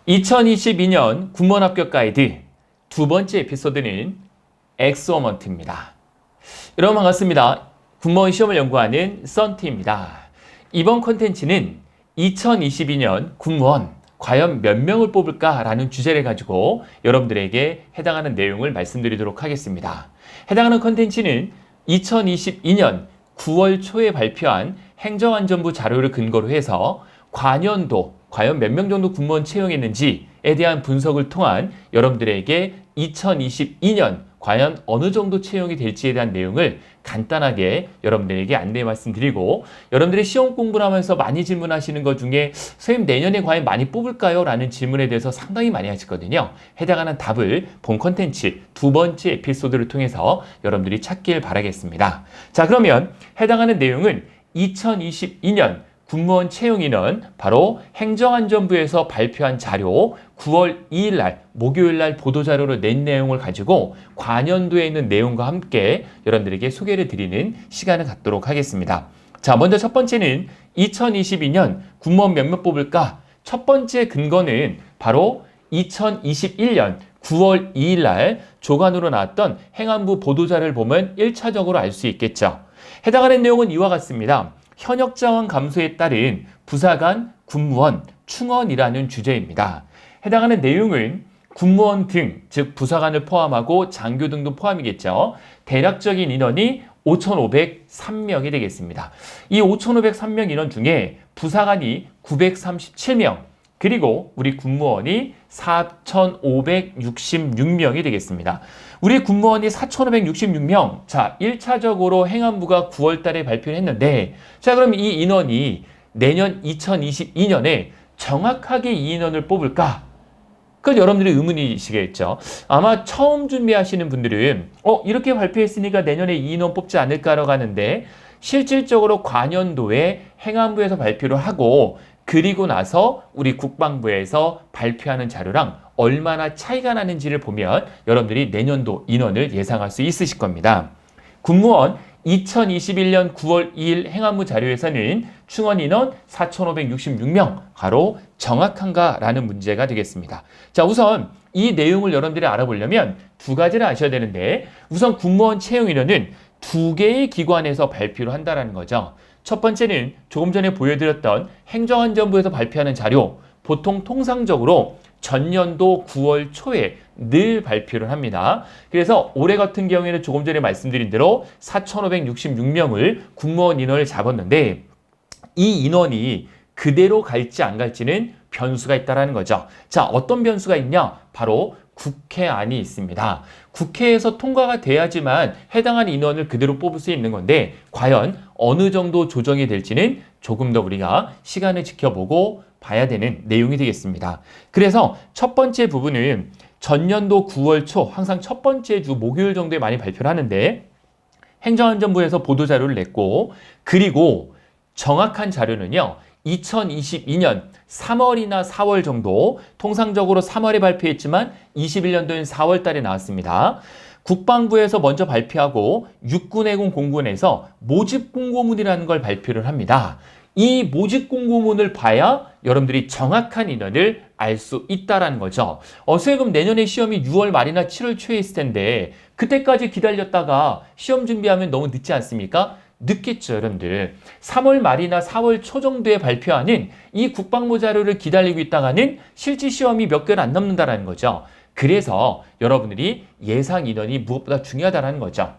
2022년 군무원 합격 가이드 두 번째 에피소드는 엑스워먼트입니다. 여러분 반갑습니다. 군무원 시험을 연구하는 썬티입니다. 이번 콘텐츠는 2022년 군무원 과연 몇 명을 뽑을까? 라는 주제를 가지고 여러분들에게 해당하는 내용을 말씀드리도록 하겠습니다. 해당하는 콘텐츠는 2022년 9월 초에 발표한 행정안전부 자료를 근거로 해서 관연도 과연 몇 명 정도 군무원 채용했는지에 대한 분석을 통한 여러분들에게 2022년 과연 어느 정도 채용이 될지에 대한 내용을 간단하게 여러분들에게 안내 말씀드리고, 여러분들이 시험 공부를 하면서 많이 질문하시는 것 중에 선생님 내년에 과연 많이 뽑을까요? 라는 질문에 대해서 상당히 많이 하시거든요. 해당하는 답을 본 콘텐츠 두 번째 에피소드를 통해서 여러분들이 찾길 바라겠습니다. 자, 그러면 해당하는 내용은 2022년 군무원 채용 인원, 바로 행정안전부에서 발표한 자료 9월 2일 날 목요일 날 보도자료로 낸 내용을 가지고 관연도에 있는 내용과 함께 여러분들에게 소개를 드리는 시간을 갖도록 하겠습니다. 자, 먼저 첫 번째는 2022년 군무원 몇 명 뽑을까? 첫 번째 근거는 바로 2021년 9월 2일 날 조간으로 나왔던 행안부 보도자료를 보면 1차적으로 알 수 있겠죠. 해당하는 내용은 이와 같습니다. 현역 자원 감소에 따른 부사관, 군무원, 충원이라는 주제입니다. 해당하는 내용은 군무원 등, 즉 부사관을 포함하고 장교 등도 포함이겠죠. 대략적인 인원이 5,503명이 되겠습니다. 이 5,503명 인원 중에 부사관이 937명, 그리고 우리 군무원이 4,566명이 되겠습니다. 우리 군무원이 4,566명. 자, 1차적으로 행안부가 9월 달에 발표를 했는데, 자, 그럼 이 인원이 내년 2022년에 정확하게 이 인원을 뽑을까? 그건 여러분들의 의문이시겠죠. 아마 처음 준비하시는 분들은 이렇게 발표했으니까 내년에 이 인원 뽑지 않을까라고 하는데, 실질적으로 관연도에 행안부에서 발표를 하고 그리고 나서 우리 국방부에서 발표하는 자료랑 얼마나 차이가 나는지를 보면 여러분들이 내년도 인원을 예상할 수 있으실 겁니다. 군무원 2021년 9월 2일 행안부 자료에서는 충원 인원 4,566명, 바로 정확한가? 라는 문제가 되겠습니다. 자, 우선 이 내용을 여러분들이 알아보려면 두 가지를 아셔야 되는데, 우선 군무원 채용 인원은 두 개의 기관에서 발표를 한다는 거죠. 첫 번째는 조금 전에 보여드렸던 행정안전부에서 발표하는 자료, 보통 통상적으로 전년도 9월 초에 늘 발표를 합니다. 그래서 올해 같은 경우에는 조금 전에 말씀드린 대로 4,566명을 군무원 인원을 잡았는데, 이 인원이 그대로 갈지 안 갈지는 변수가 있다는 거죠. 자, 어떤 변수가 있냐? 바로 국회안이 있습니다. 국회에서 통과가 돼야지만 해당하는 인원을 그대로 뽑을 수 있는 건데, 과연 어느 정도 조정이 될지는 조금 더 우리가 시간을 지켜보고 봐야 되는 내용이 되겠습니다. 그래서 첫 번째 부분은 전년도 9월 초, 항상 첫 번째 주 목요일 정도에 많이 발표를 하는데, 행정안전부에서 보도자료를 냈고, 그리고 정확한 자료는요 2022년 3월이나 4월 정도, 통상적으로 3월에 발표했지만 21년도엔 4월 달에 나왔습니다. 국방부에서 먼저 발표하고 육군해군 공군에서 모집공고문이라는 걸 발표를 합니다. 이 모집공고문을 봐야 여러분들이 정확한 인원을 알 수 있다는 거죠. 선생님, 내년에 시험이 6월 말이나 7월 초에 있을 텐데 그때까지 기다렸다가 시험 준비하면 너무 늦지 않습니까? 늦겠죠, 여러분들. 3월 말이나 4월 초 정도에 발표하는 이 국방부 자료를 기다리고 있다가는 실제 시험이 몇 개월 안 남는다는 거죠. 그래서 여러분들이 예상 인원이 무엇보다 중요하다는 거죠.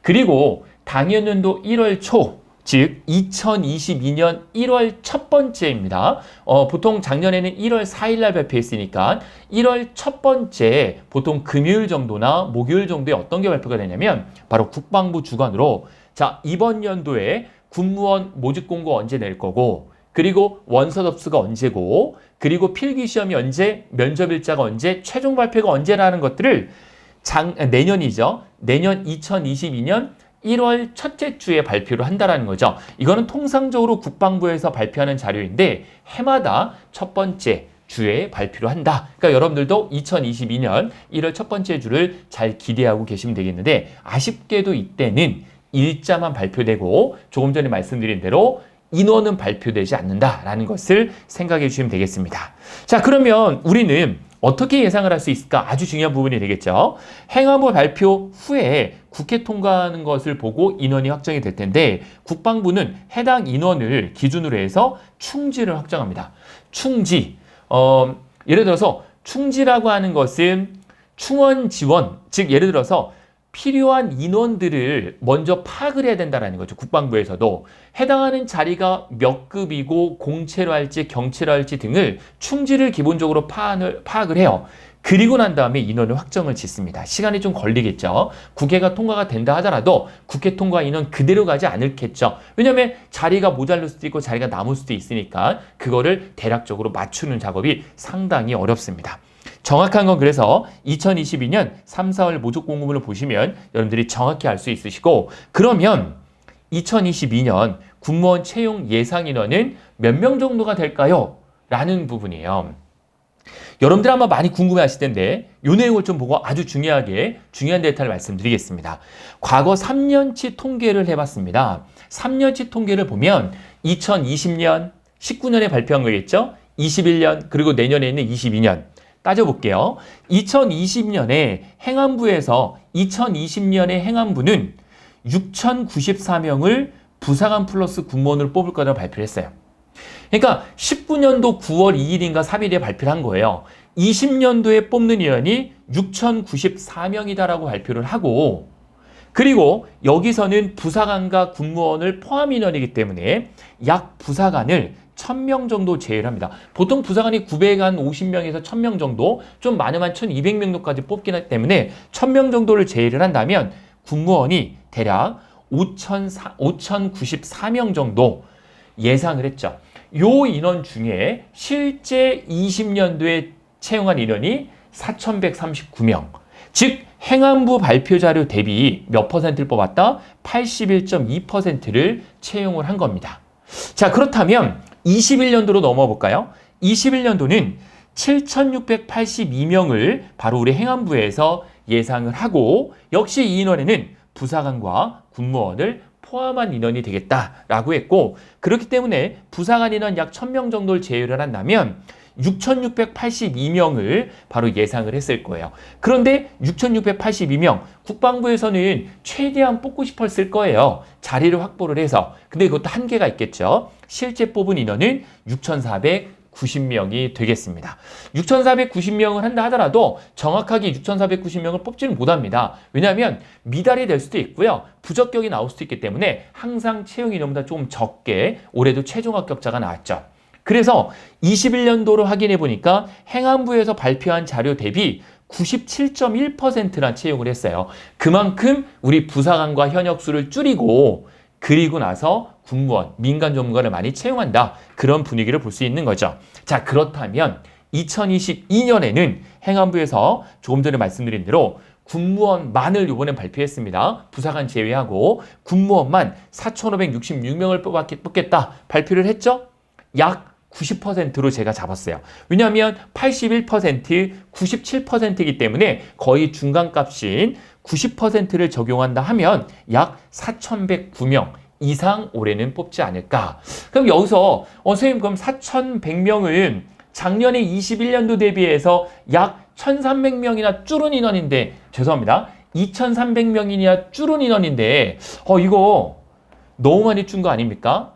그리고 당연연도 1월 초, 즉 2022년 1월 첫 번째입니다. 보통 작년에는 1월 4일 날 발표했으니까 1월 첫 번째, 보통 금요일 정도나 목요일 정도에 어떤 게 발표가 되냐면 바로 국방부 주관으로, 자, 이번 연도에 군무원 모집 공고 언제 낼 거고, 그리고 원서 접수가 언제고, 그리고 필기시험이 언제, 면접일자가 언제, 최종 발표가 언제라는 것들을 내년이죠. 내년 2022년 1월 첫째 주에 발표를 한다는 거죠. 이거는 통상적으로 국방부에서 발표하는 자료인데 해마다 첫 번째 주에 발표를 한다. 그러니까 여러분들도 2022년 1월 첫 번째 주를 잘 기대하고 계시면 되겠는데, 아쉽게도 이때는 일자만 발표되고 조금 전에 말씀드린 대로 인원은 발표되지 않는다라는 것을 생각해 주시면 되겠습니다. 자, 그러면 우리는 어떻게 예상을 할 수 있을까? 아주 중요한 부분이 되겠죠. 행안부 발표 후에 국회 통과하는 것을 보고 인원이 확정이 될 텐데 국방부는 해당 인원을 기준으로 해서 충지를 확정합니다. 충지, 예를 들어서 충지라고 하는 것은 충원 지원, 즉 예를 들어서 필요한 인원들을 먼저 파악을 해야 된다는 거죠. 국방부에서도 해당하는 자리가 몇 급이고 공채로 할지 경채로 할지 등을 충지를 기본적으로 파악을 해요. 그리고 난 다음에 인원을 확정을 짓습니다. 시간이 좀 걸리겠죠. 국회가 통과가 된다 하더라도 국회 통과 인원 그대로 가지 않을겠죠. 왜냐하면 자리가 모자랄 수도 있고 자리가 남을 수도 있으니까 그거를 대략적으로 맞추는 작업이 상당히 어렵습니다. 정확한 건 그래서 2022년 3, 4월 모집 공고문을 보시면 여러분들이 정확히 알 수 있으시고 그러면 2022년 군무원 채용 예상 인원은 몇 명 정도가 될까요? 라는 부분이에요. 여러분들 아마 많이 궁금해 하실 텐데 이 내용을 좀 보고 아주 중요한 데이터를 말씀드리겠습니다. 과거 3년치 통계를 해봤습니다. 3년치 통계를 보면 2020년, 19년에 발표한 거겠죠? 21년, 그리고 내년에 있는 22년. 따져볼게요. 2020년에 행안부에서 2020년에 행안부는 6,094명을 부사관 플러스 군무원을 뽑을 거라고 발표를 했어요. 그러니까 19년도 9월 2일인가 3일에 발표를 한 거예요. 20년도에 뽑는 인원이 6,094명이다라고 발표를 하고 그리고 여기서는 부사관과 군무원을 포함 인원이기 때문에 약 부사관을 1,000명 정도 제외를 합니다. 보통 부사관이 950명에서 1,000명 정도, 좀 많으면 1,200명 정도까지 뽑기 때문에 1,000명 정도를 제외를 한다면 군무원이 대략 5,094명 정도 예상을 했죠. 요 인원 중에 실제 20년도에 채용한 인원이 4,139명. 즉 행안부 발표 자료 대비 몇 퍼센트를 뽑았다? 81.2%를 채용을 한 겁니다. 자, 그렇다면 21년도로 넘어가 볼까요? 21년도는 7,682명을 바로 우리 행안부에서 예상을 하고 역시 이 인원에는 부사관과 군무원을 포함한 인원이 되겠다라고 했고 그렇기 때문에 부사관 인원 약 1,000명 정도를 제외를 한다면 6,682명을 바로 예상을 했을 거예요. 그런데 6,682명 국방부에서는 최대한 뽑고 싶었을 거예요. 자리를 확보를 해서. 근데 그것도 한계가 있겠죠. 실제 뽑은 인원은 6,490명이 되겠습니다. 6,490명을 한다 하더라도 정확하게 6,490명을 뽑지는 못합니다. 왜냐하면 미달이 될 수도 있고요. 부적격이 나올 수도 있기 때문에 항상 채용 인원보다 조금 적게 올해도 최종 합격자가 나왔죠. 그래서 21년도로 확인해 보니까 행안부에서 발표한 자료 대비 97.1%나 채용을 했어요. 그만큼 우리 부사관과 현역수를 줄이고 그리고 나서 군무원, 민간 전문가를 많이 채용한다. 그런 분위기를 볼 수 있는 거죠. 자, 그렇다면 2022년에는 행안부에서 조금 전에 말씀드린 대로 군무원만을 이번에 발표했습니다. 부사관 제외하고 군무원만 4,566명을 뽑겠다 발표를 했죠. 약 90%로 제가 잡았어요. 왜냐하면 81%, 97%이기 때문에 거의 중간값인 90%를 적용한다 하면 약 4,109명 이상 올해는 뽑지 않을까. 그럼 여기서 선생님 그럼 4,100명은 작년에 21년도 대비해서 약 1,300명이나 줄은 인원인데 죄송합니다. 2,300명이나 줄은 인원인데 이거 너무 많이 준 거 아닙니까?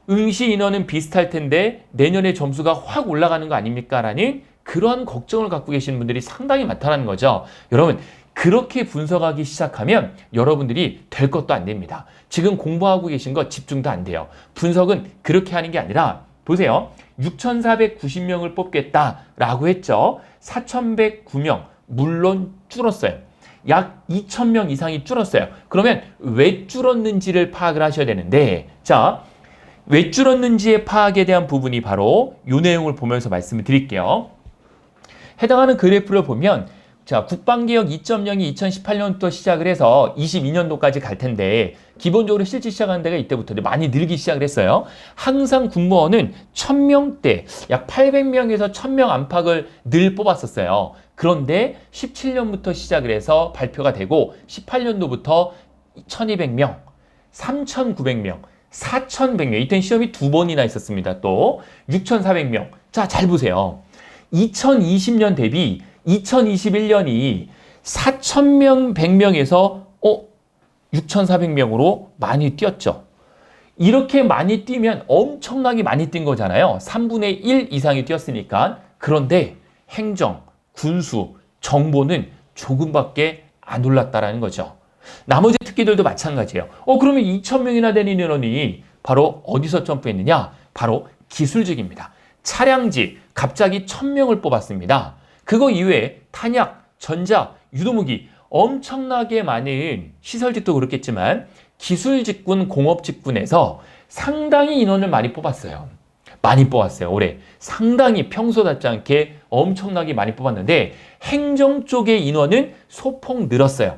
응시 인원은 비슷할 텐데 내년에 점수가 확 올라가는 거 아닙니까? 라는 그런 걱정을 갖고 계시는 분들이 상당히 많다는 거죠. 여러분 그렇게 분석하기 시작하면 여러분들이 될 것도 안 됩니다. 지금 공부하고 계신 거 집중도 안 돼요. 분석은 그렇게 하는 게 아니라 보세요. 6,490명을 뽑겠다라고 했죠. 4,109명 물론 줄었어요. 약 2,000명 이상이 줄었어요. 그러면 왜 줄었는지를 파악을 하셔야 되는데 자, 왜 줄었는지의 파악에 대한 부분이 바로 이 내용을 보면서 말씀을 드릴게요. 해당하는 그래프를 보면 자, 국방개혁 2.0이 2018년부터 시작을 해서 22년도까지 갈 텐데 기본적으로 실제 시작하는 데가 이때부터 많이 늘기 시작을 했어요. 항상 군무원은 1,000명대, 약 800명에서 1,000명 안팎을 늘 뽑았었어요. 그런데 17년부터 시작을 해서 발표가 되고 18년도부터 1,200명, 3,900명, 4,100명. 이땐 시험이 2번이나 있었습니다. 또 6,400명. 자, 잘 보세요. 2020년 대비 2021년이 4,000명, 100명에서 6,400명으로 많이 뛰었죠. 이렇게 많이 뛰면 엄청나게 많이 뛴 거잖아요. 3분의 1 이상이 뛰었으니까. 그런데 행정, 군수, 정보는 조금밖에 안 올랐다라는 거죠. 나머지 특기들도 마찬가지예요. 그러면 2,000명이나 되는 인원이 바로 어디서 점프했느냐? 바로 기술직입니다. 차량직, 갑자기 1,000명을 뽑았습니다. 그거 이외에 탄약, 전자, 유도무기, 엄청나게 많은 시설직도 그렇겠지만 기술직군, 공업직군에서 상당히 인원을 많이 뽑았어요. 많이 뽑았어요. 올해 상당히 평소답지 않게 엄청나게 많이 뽑았는데 행정 쪽의 인원은 소폭 늘었어요.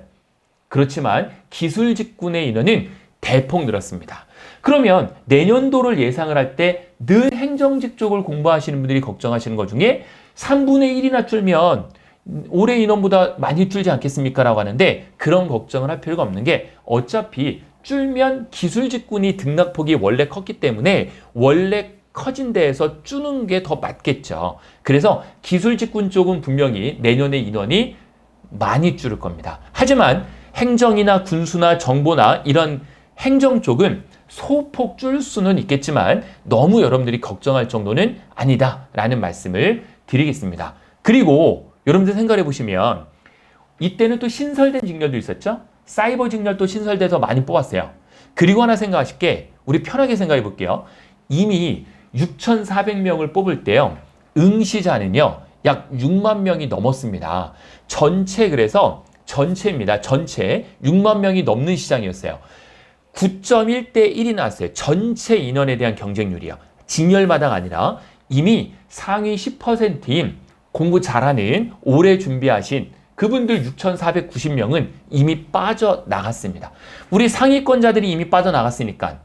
그렇지만 기술직군의 인원은 대폭 늘었습니다. 그러면 내년도를 예상을 할 때 늘 행정직 쪽을 공부하시는 분들이 걱정하시는 것 중에 3분의 1이나 줄면 올해 인원보다 많이 줄지 않겠습니까? 라고 하는데 그런 걱정을 할 필요가 없는 게 어차피 줄면 기술직군이 등락폭이 원래 컸기 때문에 원래 커진 데에서 주는 게 더 맞겠죠. 그래서 기술직군 쪽은 분명히 내년에 인원이 많이 줄을 겁니다. 하지만 행정이나 군수나 정보나 이런 행정 쪽은 소폭 줄 수는 있겠지만 너무 여러분들이 걱정할 정도는 아니다라는 말씀을 드리겠습니다. 그리고 여러분들 생각해 보시면 이때는 또 신설된 직렬도 있었죠. 사이버 직렬도 신설돼서 많이 뽑았어요. 그리고 하나 생각하실 게 우리 편하게 생각해 볼게요. 이미 6,400명을 뽑을 때요. 응시자는요. 약 6만 명이 넘었습니다. 그래서 전체입니다. 전체 6만 명이 넘는 시장이었어요. 9.1대 1이 나왔어요. 전체 인원에 대한 경쟁률이요. 직렬마다가 아니라 이미 상위 10%인 공부 잘하는 오래 준비하신 그분들 6,490명은 이미 빠져나갔습니다. 우리 상위권자들이 이미 빠져나갔으니까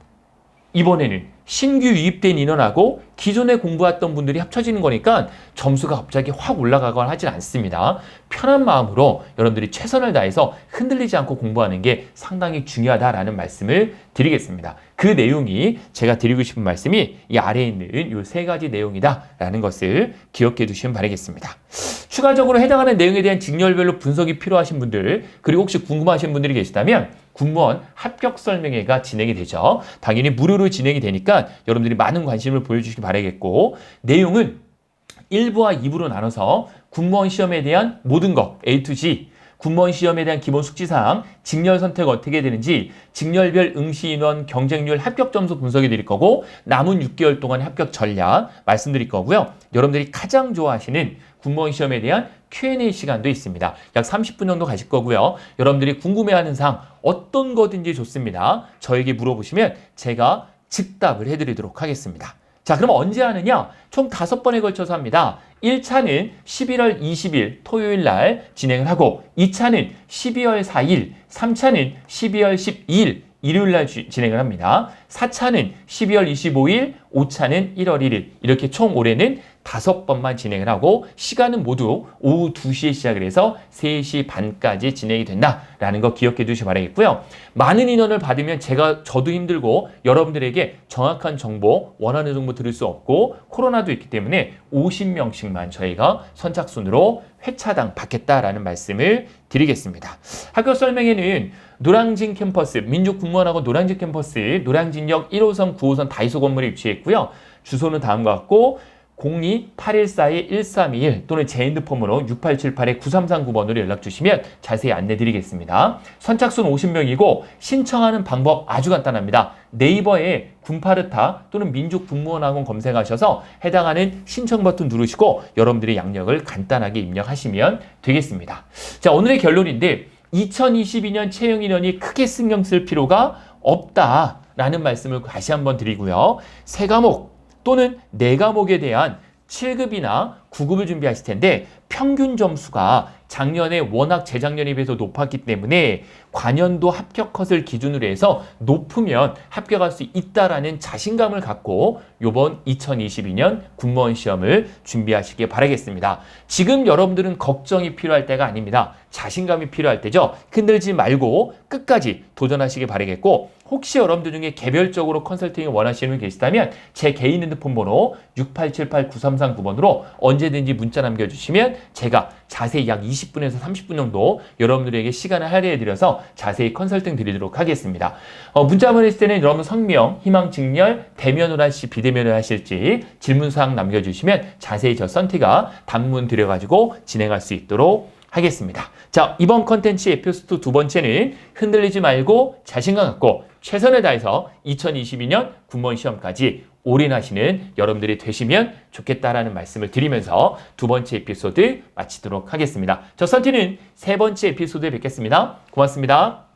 이번에는 신규 유입된 인원하고 기존에 공부했던 분들이 합쳐지는 거니까 점수가 갑자기 확 올라가거나 하진 않습니다. 편한 마음으로 여러분들이 최선을 다해서 흔들리지 않고 공부하는 게 상당히 중요하다라는 말씀을 드리겠습니다. 그 내용이 제가 드리고 싶은 말씀이 이 아래에 있는 이 세 가지 내용이다라는 것을 기억해 두시면 바라겠습니다. 추가적으로 해당하는 내용에 대한 직렬별로 분석이 필요하신 분들 그리고 혹시 궁금하신 분들이 계시다면 군무원 합격 설명회가 진행이 되죠. 당연히 무료로 진행이 되니까 여러분들이 많은 관심을 보여주시기 바라겠고 내용은 1부와 2부로 나눠서 군무원 시험에 대한 모든 것 A to G 군무원 시험에 대한 기본 숙지사항, 직렬 선택 어떻게 되는지, 직렬별 응시 인원, 경쟁률, 합격 점수 분석해 드릴 거고 남은 6개월 동안의 합격 전략 말씀드릴 거고요. 여러분들이 가장 좋아하시는 군무원 시험에 대한 Q&A 시간도 있습니다. 약 30분 정도 가실 거고요. 여러분들이 궁금해하는 사항 어떤 거든지 좋습니다. 저에게 물어보시면 제가 즉답을 해드리도록 하겠습니다. 자, 그럼 언제 하느냐? 총 5번에 걸쳐서 합니다. 1차는 11월 20일 토요일 날 진행을 하고 2차는 12월 4일, 3차는 12월 12일 일요일 날 진행을 합니다. 4차는 12월 25일, 5차는 1월 1일 이렇게 총 올해는 5번만 진행을 하고 시간은 모두 오후 2시에 시작을 해서 3시 반까지 진행이 된다라는 거 기억해 두시기 바라겠고요. 많은 인원을 받으면 저도 힘들고 여러분들에게 정확한 정보, 원하는 정보 들을 수 없고 코로나도 있기 때문에 50명씩만 저희가 선착순으로 회차당 받겠다라는 말씀을 드리겠습니다. 학교 설명회는 노량진 캠퍼스, 민족군무원학원 노량진 캠퍼스, 노량진역 1호선, 9호선 다이소 건물에 위치했고요. 주소는 다음과 같고 02-8142-1321 또는 제 핸드폰으로 6878-9339번으로 연락 주시면 자세히 안내 드리겠습니다. 선착순 50명이고 신청하는 방법 아주 간단합니다. 네이버에 군파르타 또는 민족군무원학원 검색하셔서 해당하는 신청 버튼 누르시고 여러분들의 양력을 간단하게 입력하시면 되겠습니다. 자, 오늘의 결론인데 2022년 채용 인원이 크게 신경 쓸 필요가 없다라는 말씀을 다시 한번 드리고요. 3과목 또는 4과목에 대한 7급이나 9급을 준비하실 텐데 평균 점수가 작년에 워낙 재작년에 비해서 높았기 때문에 관연도 합격 컷을 기준으로 해서 높으면 합격할 수 있다라는 자신감을 갖고 요번 2022년 군무원 시험을 준비하시길 바라겠습니다. 지금 여러분들은 걱정이 필요할 때가 아닙니다. 자신감이 필요할 때죠. 흔들지 말고 끝까지 도전하시길 바라겠고, 혹시 여러분들 중에 개별적으로 컨설팅을 원하시는 분 계시다면 제 개인 핸드폰 번호 6878-9339번으로 언제든지 문자 남겨주시면 제가 자세히 약 20분에서 30분 정도 여러분들에게 시간을 할애해드려서 자세히 컨설팅 드리도록 하겠습니다. 문자 보냈을 때는 여러분 성명, 희망 직렬, 대면으로 하실지 비대면으로 하실지 질문사항 남겨주시면 자세히 저 썬티가 단문 드려가지고 진행할 수 있도록 하겠습니다. 자, 이번 컨텐츠 에피소드 두 번째는 흔들리지 말고 자신감 갖고 최선을 다해서 2022년 군무원 시험까지 올인하시는 여러분들이 되시면 좋겠다라는 말씀을 드리면서 두 번째 에피소드 마치도록 하겠습니다. 저 썬티는 세 번째 에피소드에 뵙겠습니다. 고맙습니다.